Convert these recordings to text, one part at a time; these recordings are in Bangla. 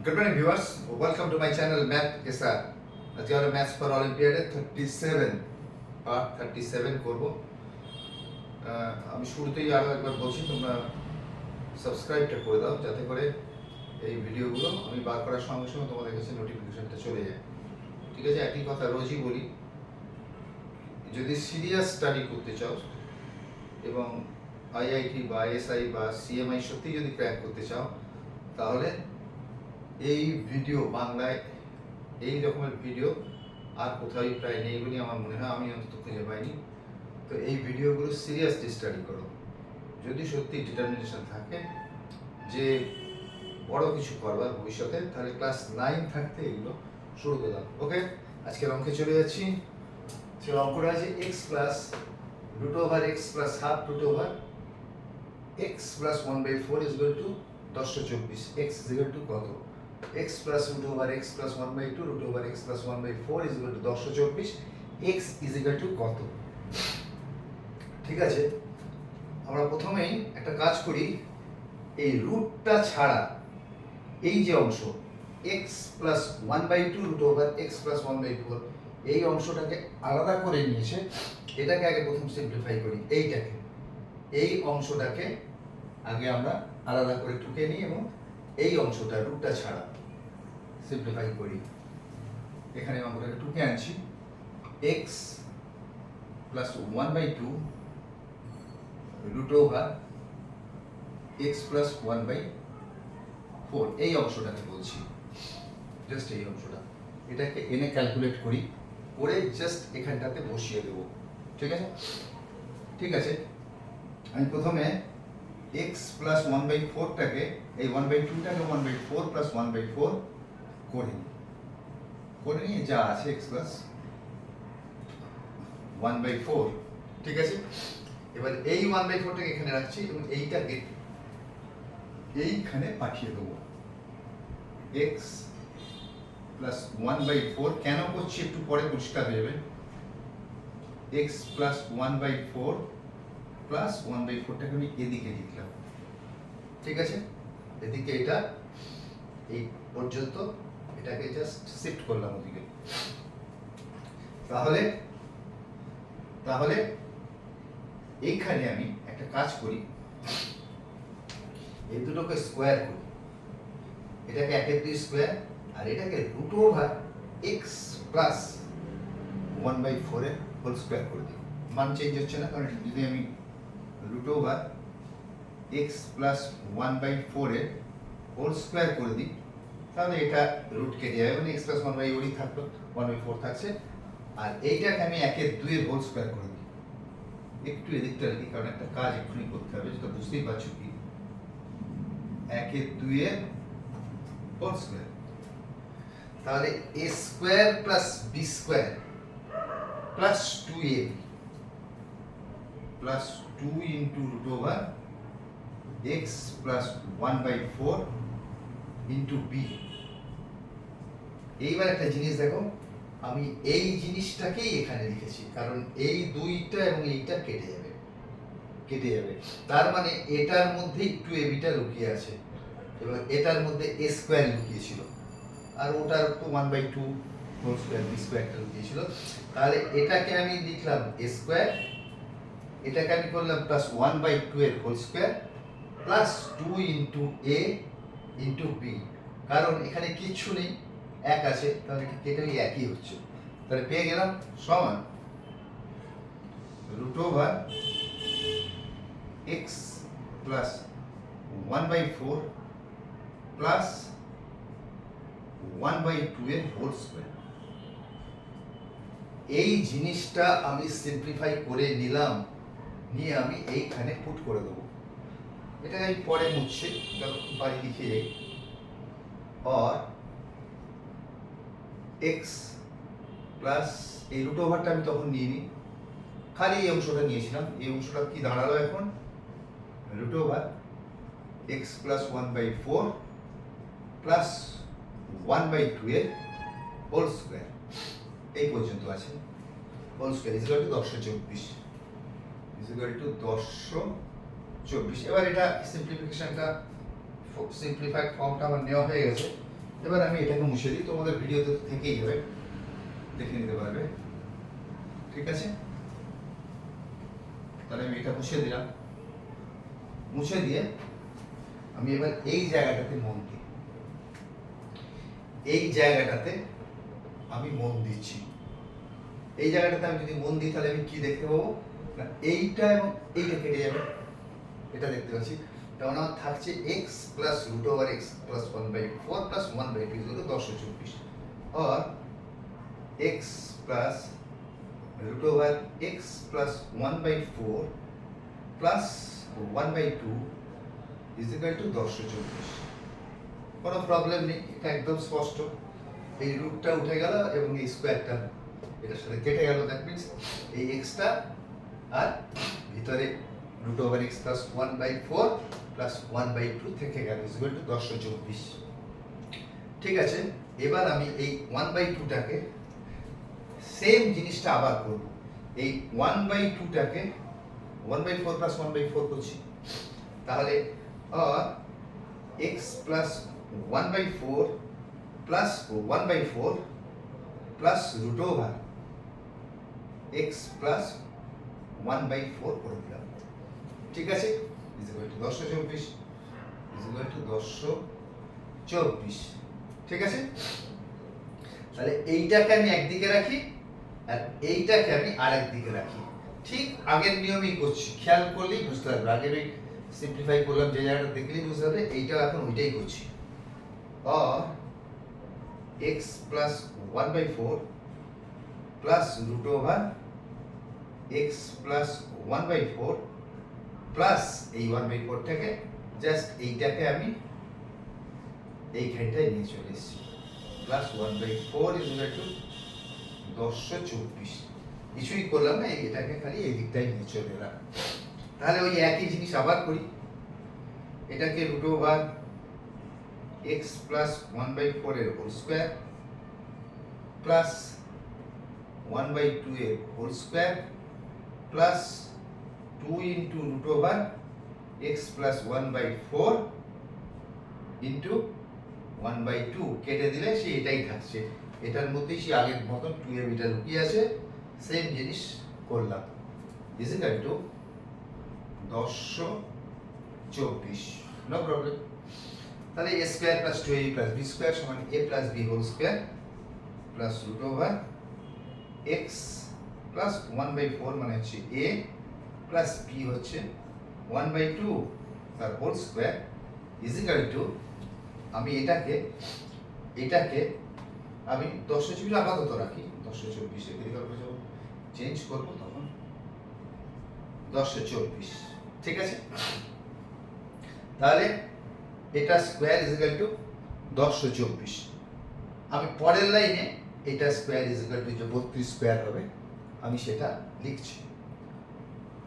Good morning viewers, welcome to my channel Math SR. আজকে আমরা ম্যাথস ফর অলিম্পিয়াডে 37 পার্ট 37 করব। আমি শুরুতেই আরও একবার বলছি তোমরা সাবস্ক্রাইবটা করে দাও যাতে করে এই ভিডিওগুলো আমি বার করার সঙ্গে সঙ্গে তোমাদের কাছে নোটিফিকেশনটা চলে যায়। ঠিক আছে, একই কথা রোজই বলি, যদি সিরিয়াস স্টাডি করতে চাও এবং আইআইটি বা এসআই বা সিএমআই সত্যি যদি ক্র্যাক করতে চাও তাহলে এই ভিডিও বাংলায় এই রকমের ভিডিও আর কোথাও প্রায় নেই বলে আমার মনে হয়, আমি অন্তত খুঁজে পাইনি। তো এই ভিডিওগুলো সিরিয়াসলি স্টাডি করো, যদি সত্যি ডিটারমিনেশন থাকে যে বড় কিছু করবার ভবিষ্যতে, তাহলে ক্লাস 9 থাকতে এগুলো শুরু করলাম। ওকে, আজকের অঙ্কে চলে যাচ্ছি। সে অঙ্কটা আছে x plus root over x plus half root over x plus 1/4 is equal to 10/24। X is equal to কত? x plus root over x plus 1/2 root over x plus 1/4 is equal to 10/24। x is equal to কত? ঠিক আছে, আমরা প্রথমেই একটা কাজ করি, এই রুটটা ছাড়া এই যে অংশ x plus 1/2 root over x plus 1/4 এই অংশটাকে আলাদা করে নিয়েছে, এটাকে আগে প্রথম সিম্পলিফাই করি। এই অংশটাকে আগে আমরা আলাদা করে টুকে নিই এবং এই অংশটা রুটটা ছাড়া সিম্পলিফাই করি। এখানে অঙ্কটাকে টুকে আনছি, x plus 1/2 root over x plus 1/4 এই অংশটাকে বলছি, জাস্ট এই অংশটা, এটাকে এনে ক্যালকুলেট করি, করে জাস্ট এখানটাতে বসিয়ে দেবো। ঠিক আছে, ঠিক আছে, আমি প্রথমে x প্লাস 1/4টাকে এই 1/2টাকে 1/4 প্লাস 1/4 করে নিয়ে যা আছে x প্লাস 1/4। ঠিক আছে, এবার এই 1/4টাকে এখানে রাখছি এবং এইটাকে এইখানে পাঠিয়ে দেবো। x প্লাস 1/4 কেন করছি একটু পরে পরিষ্কার হয়ে যাবে। x প্লাস 1/4 প্লাস 1/4টাকে আমি এদিকে লিখলাম। ঠিক আছে, এদিকে এটা এই পর্যন্ত এটাকে জাস্ট শিফট করলাম ওদিকে। তাহলে তাহলে এইখানে আমি একটা কাজ করি, এই দুটোকে স্কোয়ার করি, এটাকে 1/2 স্কোয়ার আর এটাকে রুট ওভার এক্স প্লাস 1/4 এর হোল স্কোয়ার করে দিই। মান চেঞ্জ হচ্ছে না, কারণ যদি আমি রুট ওভার এক্স প্লাস 1/4 এর হোল স্কোয়ার করে দিই তাহলে এটা রুট কেটে যাবে, মানে এক্স প্লাস 1/4 থাকলো, 1/4 থাকছে, আর এইটাকে আমি 1/2 এর হোল স্কোয়ার করে দিই। একটু এদিকটা লিখি কারণ একটা কাজ এক্ষুনি করতে হবে, যেটা বুঝতেই পারছো কি, 1/2 এর হোল স্কোয়ার, তাহলে a square plus b square plus 2ab plus 2 into root over x plus 1/4 into b। এইবার একটা জিনিস দেখো, আমি এই জিনিসটাকেই এখানে লিখেছি কারণ এই দুইটা এবং এইটা কেটে যাবে, তার মানে এটার মধ্যে একটু এবিটা লুকিয়ে আছে এবং এটার মধ্যে a স্কোয়ার লুকিয়ে ছিল আর ওটার তো 1/2 হোল স্কোয়ার b স্কোয়ারটা লুকিয়ে ছিল। তাহলে এটাকে আমি লিখলাম a স্কোয়ার, এটাকে আমি করলাম প্লাস 1/2 এর whole square plus 2 into a into b, কারণ এখানে কিচ্ছু নেই, এক আছে, তাহলে এটাই একই হচ্ছে। তাহলে পেয়ে গেলাম সমান root over x plus 1/4 plus 1/2 এর হোল স্কোয়ার। এই জিনিসটা আমি সিম্পলিফাই করে নিলাম, নিয়ে আমি এইখানে পুট করে দেবো। এটা আমি পরে মুছছি, বাড়ি লিখে যাই। और x প্লাস এই রুট ওভারটা আমি তখন নিইনি, খালি এই অংশটা নিয়েছিলাম। এই অংশটা কি দাঁড়ালো এখন? Root over x plus 1/4 plus 1/2 এর হোল স্কোয়ার, এই পর্যন্ত আছে। Whole square is equal to 10/24। এবার এটা সিম্পলিফিকেশনটা সিম্পলিফাইড ফর্মটা আমার নেওয়া হয়ে গেছে, এবার আমি এটাকে মুছে দিই, তোমাদের ভিডিওতে থেকেই যাবে, দেখে নিতে পারবে। ঠিক আছে, তাহলে আমি এটা মুছে দিলাম। মুছে দিয়ে আমি এবার এই জায়গাটাতে মন দিই, এই জায়গাটাতে আমি মন দিচ্ছি। এই জায়গাটাতে আমি যদি মন দিই তাহলে আমি কি দেখতে পাবো না, এইটা এবং এইটা কেটে যাবে, এটা দেখতে পাচ্ছি। তখন আমার থাকছে x plus root over x plus 1/4 plus 1/2 equal 10/24, और x plus root over x plus 1/4 plus 1/2 is equal to 10/24। কোনো প্রবলেম নেই, এটা একদম স্পষ্ট। এই রুটটা উঠে গেল এবং এই স্কোয়ারটা এটার সাথে কেটে গেল, দ্যাট মিনস এই এক্সটা আর ভিতরে root over x plus 1/4 plus 1/2 থেকে গেল ইজ ইকুয়াল টু 10/24। ঠিক আছে, এবার আমি এই 1/2টাকে সেম জিনিসটা আবার করব। এই 1/2টাকে 1/4 প্লাস 1/4 করছি, তাহলে x plus 1/4 plus 1/4 plus root over x plus 1/4 করে দিলাম। ঠিক আছে, is equal to 10/24, is equal to 10/24। ঠিক আছে, তাহলে এইটাকে আমি একদিকে রাখি আর এইটাকে আমি আরেক দিকে রাখি। ঠিক আগের নিয়মেই করছি, খেয়াল করলেই বুঝতে পারবে। আগের ওই সিম্পলিফাই করলাম যে জায়গাটা দেখলেই বুঝতে পারবে, এইটাও এখন ওইটাই করছি। और x plus 1/4 plus root over x plus 1/4 plus এই 1/4 থেকে জাস্ট এইটাকে আমি এইখানটায় নিয়ে চলে এসেছি, প্লাস 1/4 ইজ ইকুয়াল টু 10/24। কিছুই করলাম না, এটাকে খালি এই দিকটায় নিয়ে চলে এলাম। তাহলে ওই একই জিনিস আবার করি, এটাকে রুট ওভার x প্লাস 1/4 এর হোল স্কয়ার প্লাস 1/2 এর whole square plus 2 into root over x plus 1/4 into 1/2 কেটে দিলে সে এটাই থাকছে, এটার মধ্যেই সে আগের মতন 2 এর এটা লুকিয়ে আছে। সেম জিনিস করলাম, is equal to 10/24, no problem. তাহলে a square plus 2ab plus b square সমান a plus b whole square plus root over x plus 1/4 মানে হচ্ছে a প্লাস b হচ্ছে 1/2 তার whole square is equal to, আমি এটাকে আমি 10/24 আপাতত রাখি, 10/24 এর যখন চেঞ্জ করব তখন 10/24। ঠিক আছে, তাহলে এটা স্কয়ার ইজ ইকুয়াল টু 10/24। আমি পরের লাইনে এটা স্কয়ার ইজ ইকুয়াল টু যে 32 স্কয়ার হবে আমি সেটা লিখছি।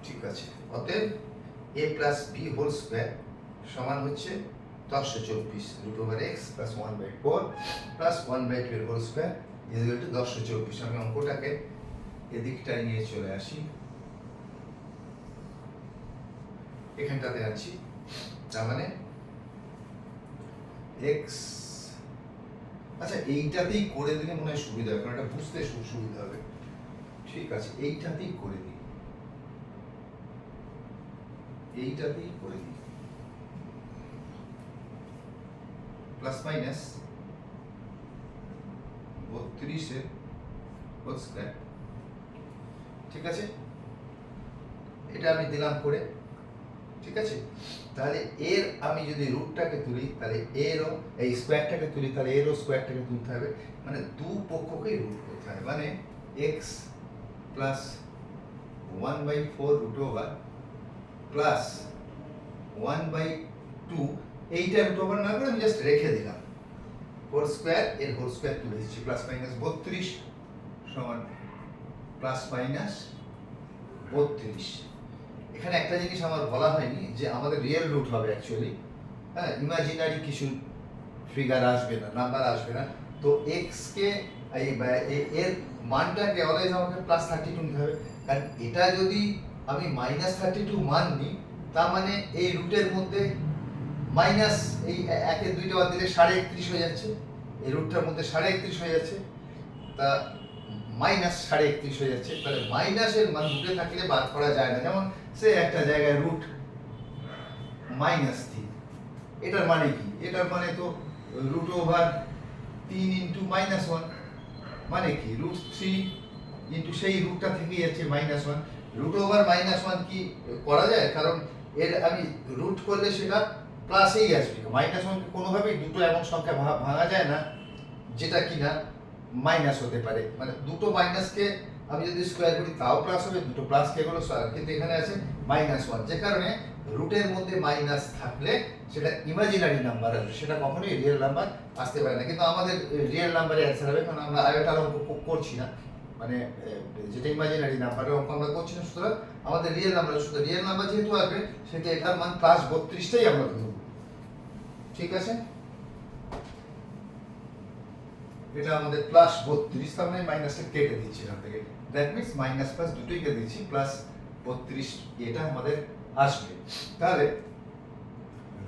ঠিক আছে, অতএব a plus b whole square সমান হচ্ছে 10/24 root over x plus 1/4 plus 1/2 এর whole square is equal to 10/24। আমি অঙ্কটাকে এদিকটায় নিয়ে চলে আসি, এখানটাতে আছি, তার মানে x, আচ্ছা এইটাতেই করে দিলে মনে হয় সুবিধা হবে, কারণ এটা বুঝতে সুবিধা হবে। ঠিক আছে, এইটাতেই করে দিই, এইটাতেই করে দিই, প্লাস মাইনাস 32 এর হোল স্কয়ার। ঠিক আছে, এটা আমি দিলাম করে। ঠিক আছে, তাহলে এর আমি যদি রুটটাকে তুলি তাহলে এরও এই স্কয়ারটাকে তুলি তাহলে এরও স্কয়ারটাকে তুলতে হবে, মানে দু পক্ষকেই রুট করতে হবে, মানে x plus 1/4 root over plus 1/2, এইটা রুট ওভার না করে আমি জাস্ট রেখে দিলাম, হোল স্কয়ার এর হোল স্কয়ার তুলে দিচ্ছি, প্লাস মাইনাস 32 সমান প্লাস মাইনাস 32। এখানে একটা জিনিস আমার বলা হয়নি যে আমাদের রিয়েল রুট হবে অ্যাকচুয়ালি, হ্যাঁ, ইমাজিনারি কিছু ফিগার আসবে না, নাম্বার আসবে না। তো এক্স কে এর মানটাকে অলওয়েজ আমাকে প্লাস 32 নিতে হবে, কারণ এটা যদি আমি মাইনাস 32 মান নিই তার মানে এই রুটের মধ্যে মাইনাস এই একের দুইটা বাদ দিলে 31.5 হয়ে যাচ্ছে, এই রুটটার মধ্যে 31.5 হয়ে যাচ্ছে, তা মাইনাস 31.5 হয়ে যাচ্ছে। তাহলে মাইনাসের মান রুটে থাকলে বাদ করা যায় না। যেমন সে একটা জায়গায় রুট -3, এটার মানে কি? এটার মানে তো রুট ওভার 3 ইন্টু -1, মানে কি √3 ইন্টু সেই রুটটা থেকে যাচ্ছে -1। রুট ওভার -1 কি করা যায়? কারণ এর আমি রুট করলে সেটা প্লাসেই আসবে। -1 কে কোনোভাবেই দুটো এমন সংখ্যা ভাঙা যায় না যেটা কিনা মাইনাস হতে পারে। মানে দুটো মাইনাসকে আমি যদি স্কোয়ার করি তাও প্লাস হবে, দুটো প্লাস কে হলো স্কোয়ার, কিন্তু এখানে আছে -1, যে কারণে রুটের মধ্যে মাইনাস থাকলে সেটা ইমাজিনারি নাম্বার আসবে, সেটা কখনোই রিয়েল নাম্বার আসতে পারে না। কিন্তু আমাদের রিয়েল নাম্বারে অ্যান্সার হবে, কারণ আমরা আয়োটার অঙ্ক করছি না, মানে যেটা ইমাজিনারি নাম্বারের অঙ্ক আমরা করছি না, সুতরাং আমাদের রিয়েল নাম্বার, শুধু রিয়েল নাম্বার যেহেতু আসবে সেটা এটার মান +32টাই আমরা ধরব। ঠিক আছে, এটা আমাদের +32, তার মানে মাইনাসটা কেটে দিচ্ছি এখান থেকে। দ্যাট মিন্স মাইনাস প্লাস দুটোই কেটে দিচ্ছি, +32 এটা আমাদের আসবে। তাহলে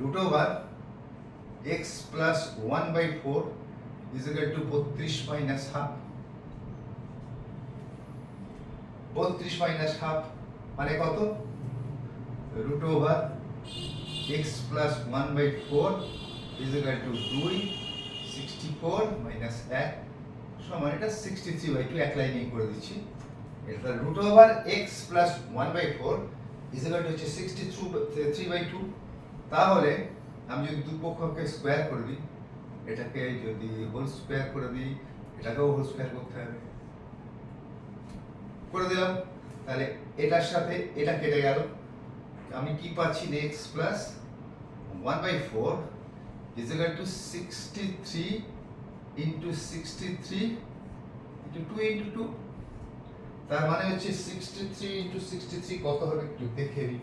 root over x plus 1/4 is equal to 32 minus half. 32 minus half মানে কত? Root over x plus 1/4 is equal to 2, 64 minus 1 সমান এটা 63/2, এক লাইনেই করে দিচ্ছি। এটা root over x plus 1/4 is equal to হচ্ছে 63/2। তাহলে আমি যদি দুপক্ষকে স্কোয়ার করে দিই, এটাকে যদি হোল স্কোয়ার করে দিই, এটাকেও হোল স্কোয়ার করতে হবে, করে দিলাম। তাহলে এটার সাথে এটা কেটে গেল, আমি কি পাচ্ছি? x plus 1/4 is equal to 63 into 63 into 2 into 2, তার মানে হচ্ছে 63 into 63 কত হবে একটু দেখে নিই,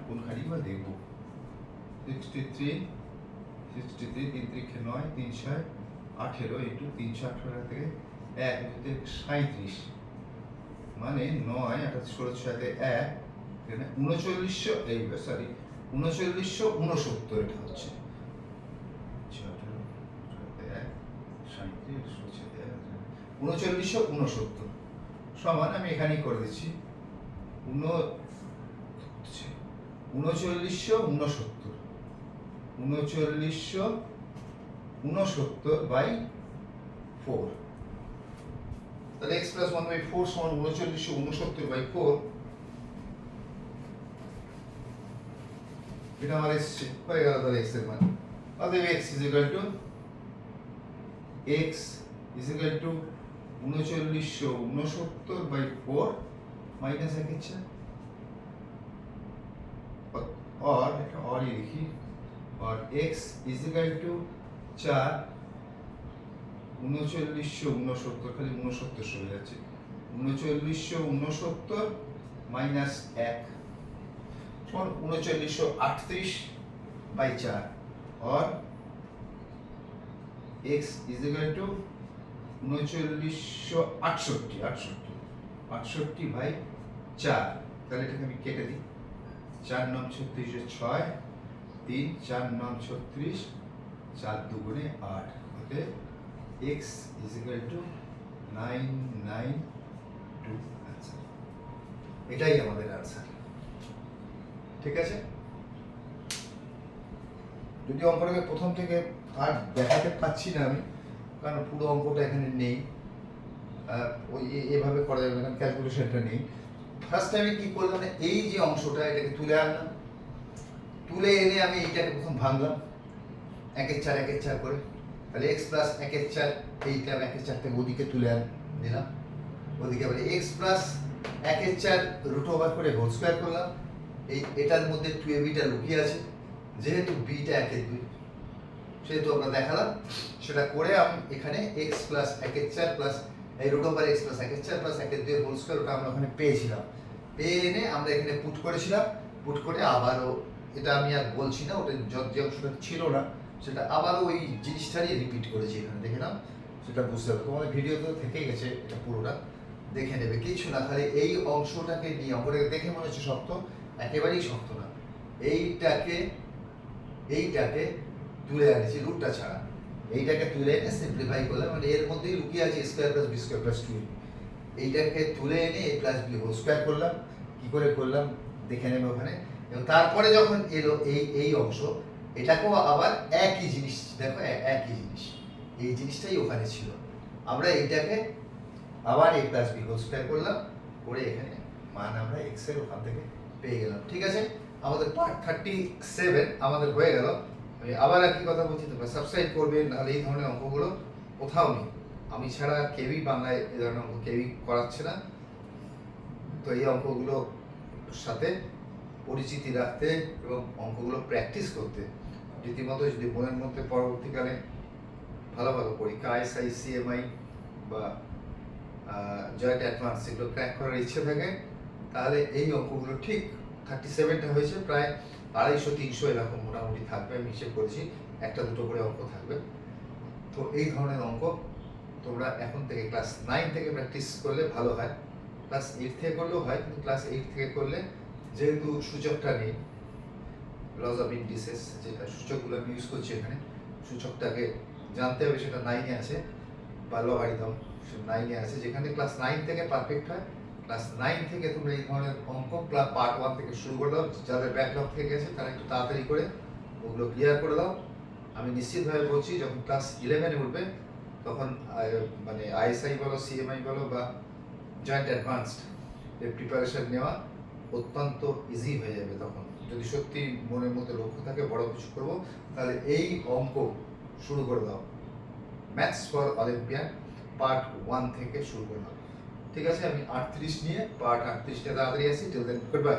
কোনখানি বা দেখব। 63 3 3 9 3 6 18 into 318 থেকে 1 হতে 37, মানে 9 28 16 সাথে 1, এখানে 3900, এই সরি 3969 এটা হচ্ছে 3969 সমান, আমি এখানেই করে দিচ্ছি 3969/4। তাহলে x প্লাস 1/4 সমান 3969/4, এটা আমার এসছে, হয়ে গেল তাহলে x এর মান। অতএব x is equal two 3969/4 minus 1/4, और এটা और ही लिखी, और x इज इक्वल टू 4 3969, খালি 69 হয়ে যাচ্ছে, 3969 মাইনাস 1 সমান 3938/4, और x इज इक्वल टू 3968/4। তাহলে এটাকে আমি কেটে দিই, 4 9 36 6, 3 4 9 36, 4 2 8, ওকে x is equal to 992 answer. এটাই আমাদের आंसर। ঠিক আছে, যদি অঙ্কটাকে প্রথম থেকে আর দেখাতে পাচ্ছি না আমি, কারণ পুরো অঙ্কটা এখানে নেই, ওই এভাবে করা যাবে না, ক্যালকুলেশনটা নেই। ফার্স্ট টাইমে কি করলাম, এই যে অংশটা এটাকে তুলে আনলাম, তুলে এনে আমি এইটাকে প্রথম ভাঙলাম 1 4 1 4 করে। তাহলে x প্লাস 1 4, এইটা 1 4 থেকে ওদিকে তুলে দিলাম, ওদিকে আবার x প্লাস 1 4 রুট ওভার করে হোল স্কয়ার করলাম। এটার মধ্যে 2ab টা লুকিয়ে আছে, যেহেতু b টা 1 2, সেহেতু আমরা দেখালাম। সেটা করে আমি এখানে x প্লাস 1 4 প্লাস এই root over x plus 1 4 plus 1 2 whole square, ওটা আমরা ওখানে পেয়েছিলাম, পেয়ে এনে আমরা এখানে পুট করেছিলাম। পুট করে আবারও, এটা আমি আর বলছি না, ওটা যে অংশটা ছিল না সেটা আবারও ওই জিনিসটারই রিপিট করেছি, এখানে দেখে নাও, সেটা বুঝতে হবে। তোমাদের ভিডিও তো থেকেই গেছে, এটা পুরোটা দেখে নেবে, কিছু না, খালি এই অংশটাকে নিয়ে, অঙ্কটাকে দেখে মনে হচ্ছে শক্ত, একেবারেই শক্ত না। এইটাকে তুলে আনেছি রুটটা ছাড়া, এইটাকে তুলে এনে সিম্পলিফাই করলাম, মানে এর মধ্যেই লুকিয়ে আছে square plus b square plus 2ab। এইটাকে তুলে এনে a plus b whole square করলাম। কি করে করলাম দেখে নেবে ওখানে। এবং তারপরে যখন এলো এই অংশ, এটাকেও আবার একই জিনিস, দেখো একই জিনিস, এই জিনিসটাই ওখানে ছিল। আমরা এইটাকে আবার এ প্লাস বি হোল স্কোয়ার করলাম, করে এখানে মান আমরা এক্স এর ওখান থেকে পেয়ে গেলাম। ঠিক আছে, আমাদের পার্ট 37 আমাদের হয়ে গেল। আমি আবার একই কথা বলছি, তোমরা সাবস্ক্রাইব করবে, নাহলে এই ধরনের অঙ্কগুলো কোথাও নেই। আমি ছাড়া কেউই বাংলায় এই ধরনের অঙ্ক কেউই করাচ্ছে না। তো এই অঙ্কগুলো সাথে পরিচিতি রাখতে এবং অঙ্কগুলো প্র্যাকটিস করতে রীতিমতো যদি মনের মধ্যে পরবর্তীকালে ভালো ভালো পরীক্ষা আইএসআই, সিএমআই বা জয়েন্ট অ্যাডভান্স এগুলো ক্র্যাক করার ইচ্ছে থাকে, তাহলে এই অঙ্কগুলো ঠিক 37টা হয়েছে, প্রায় 250-300 এরকম মোটামুটি থাকবে। আমি হিসেব করেছি একটা দুটো করে অঙ্ক থাকবে। তো এই ধরনের অঙ্ক তোমরা এখন থেকে ক্লাস 9 থেকে প্র্যাকটিস করলে ভালো হয়। ক্লাস 8 থেকে করলেও হয়, কিন্তু ক্লাস 8 থেকে করলে যেহেতু সূচকটা নেই, লজ অফ ইন্ডিসেস যেটা সূচকগুলো আমি ইউজ করছি এখানে, সূচকটাকে জানতে হবে, সেটা 9-এ আছে, বা লগারিদম সেটা 9-এ আছে। যেখানে ক্লাস 9 থেকে পারফেক্ট হয়, ক্লাস 9 থেকে তোমরা এই ধরনের অঙ্ক পার্ট 1 থেকে শুরু করে দাও। যাদের ব্যাকলগ থেকে গেছে তারা একটু তাড়াতাড়ি করে ওগুলো ক্লিয়ার করে দাও। আমি নিশ্চিতভাবে বলছি, যখন ক্লাস 11-এ উঠবে তখন মানে আইএসআই বলো, সিএমআই বলো বা জয়েন্ট অ্যাডভান্সড এর প্রিপারেশন নেওয়া অত্যন্ত ইজি হয়ে যাবে। তখন যদি সত্যি মনের মধ্যে লক্ষ্য থাকে বড় কিছু করবো, তাহলে এই অঙ্ক শুরু করে দাও। ম্যাথস ফর অলিম্পিয়ান পার্ট 1 থেকে শুরু করে দাও। ঠিক আছে, আমি 38 নিয়ে পার্ট 38টা তাড়াতাড়ি আসি। Till then good by.